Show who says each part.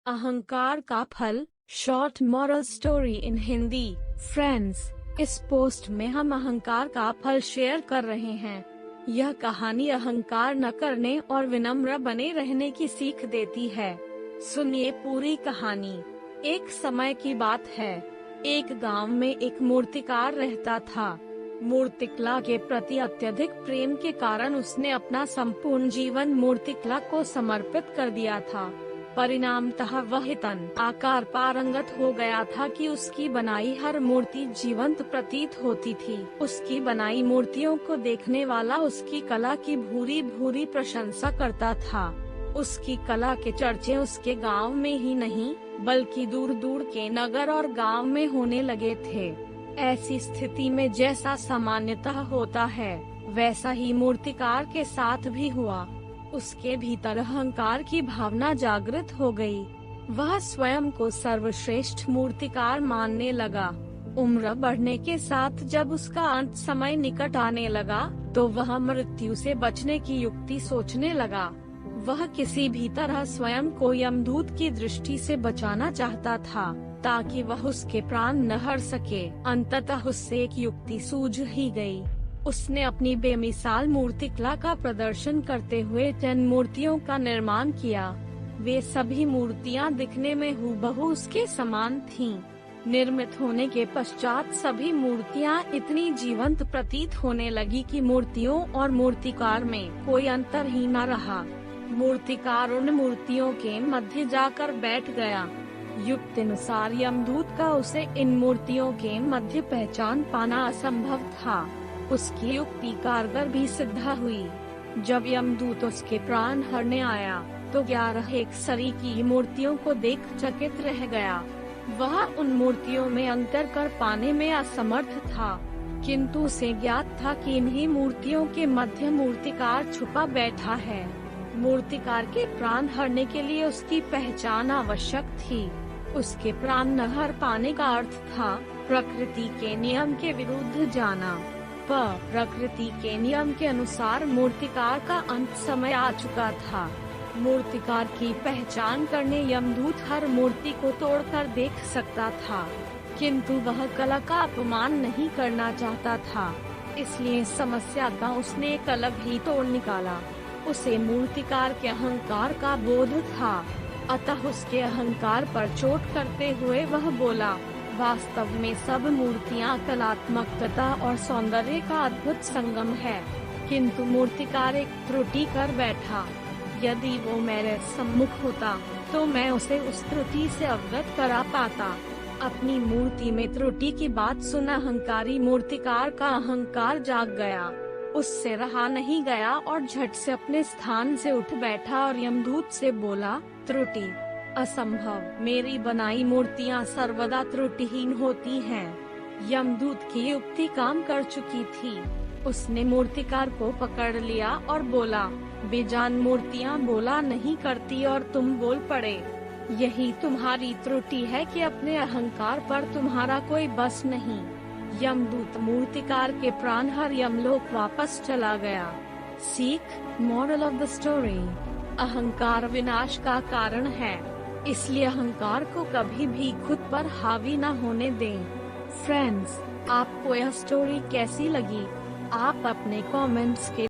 Speaker 1: अहंकार का फल, short moral story in Hindi. Friends, इस पोस्ट में हम अहंकार का फल शेयर कर रहे हैं। यह कहानी अहंकार न करने और विनम्र बने रहने की सीख देती है। सुनिए पूरी कहानी। एक समय की बात है। एक गांव में एक मूर्तिकार रहता था। मूर्तिकला के प्रति अत्यधिक प्रेम के कारण उसने अपना संपूर्ण जीवन मूर्तिकला को समर्पित कर दिया था। परिणामतः वह इतना आकार पारंगत हो गया था कि उसकी बनाई हर मूर्ति जीवंत प्रतीत होती थी। उसकी बनाई मूर्तियों को देखने वाला उसकी कला की भूरी भूरी प्रशंसा करता था। उसकी कला के चर्चे उसके गांव में ही नहीं बल्कि दूर दूर के नगर और गांव में होने लगे थे। ऐसी स्थिति में जैसा सामान्यतः होता है वैसा ही मूर्तिकार के साथ भी हुआ। उसके भीतर अहंकार की भावना जागृत हो गई। वह स्वयं को सर्वश्रेष्ठ मूर्तिकार मानने लगा। उम्र बढ़ने के साथ जब उसका अंत समय निकट आने लगा तो वह मृत्यु से बचने की युक्ति सोचने लगा। वह किसी भी तरह स्वयं को यमदूत की दृष्टि से बचाना चाहता था ताकि वह उसके प्राण न हर सके। अंततः उससे एक युक्ति सूझ ही गई। उसने अपनी बेमिसाल मूर्तिकला का प्रदर्शन करते हुए 10 मूर्तियों का निर्माण किया। वे सभी मूर्तियां दिखने में हूबहू उसके समान थीं। निर्मित होने के पश्चात सभी मूर्तियां इतनी जीवंत प्रतीत होने लगी कि मूर्तियों और मूर्तिकार में कोई अंतर ही न रहा। मूर्तिकार उन मूर्तियों के मध्य जाकर बैठ गया। युक्तिनुसार यमदूत का उसे इन मूर्तियों के मध्य पहचान पाना असंभव था। उसकी युक्ति कारगर भी सिद्ध हुई। जब यमदूत उसके प्राण हरने आया तो 11 एक सरी की मूर्तियों को देख चकित रह गया। वह उन मूर्तियों में अंतर कर पाने में असमर्थ था, किंतु उसे ज्ञात था कि इन्हीं मूर्तियों के मध्य मूर्तिकार छुपा बैठा है। मूर्तिकार के प्राण हरने के लिए उसकी पहचान आवश्यक थी। उसके प्राण न हर पाने का अर्थ था प्रकृति के नियम के विरुद्ध जाना। पर प्रकृति के नियम के अनुसार मूर्तिकार का अंत समय आ चुका था। मूर्तिकार की पहचान करने यमदूत हर मूर्ति को तोड़कर देख सकता था, किंतु वह कला का अपमान नहीं करना चाहता था। इसलिए समस्या का उसने एक अलग ही तोड़ निकाला। उसे मूर्तिकार के अहंकार का बोध था, अतः उसके अहंकार पर चोट करते हुए वह बोला, वास्तव में सब मूर्तियां कलात्मकता और सौंदर्य का अद्भुत संगम है, किंतु मूर्तिकार एक त्रुटि कर बैठा। यदि वो मेरे सम्मुख होता तो मैं उसे उस त्रुटि से अवगत करा पाता। अपनी मूर्ति में त्रुटि की बात सुन अहंकारी मूर्तिकार का अहंकार जाग गया। उससे रहा नहीं गया और झट से अपने स्थान से उठ बैठा और यमदूत से बोला, त्रुटि असंभव, मेरी बनाई मूर्तियां सर्वदा त्रुटिहीन होती हैं। यमदूत की युक्ति काम कर चुकी थी। उसने मूर्तिकार को पकड़ लिया और बोला, बेजान मूर्तियां बोला नहीं करती और तुम बोल पड़े। यही तुम्हारी त्रुटि है कि अपने अहंकार पर तुम्हारा कोई बस नहीं। यमदूत मूर्तिकार के प्राण हर यमलोक वापस चला गया। सीख, मॉरल ऑफ द स्टोरी, अहंकार विनाश का कारण है, इसलिए अहंकार को कभी भी खुद पर हावी न होने दें। फ्रेंड्स, आपको यह स्टोरी कैसी लगी? आप अपने कमेंट्स के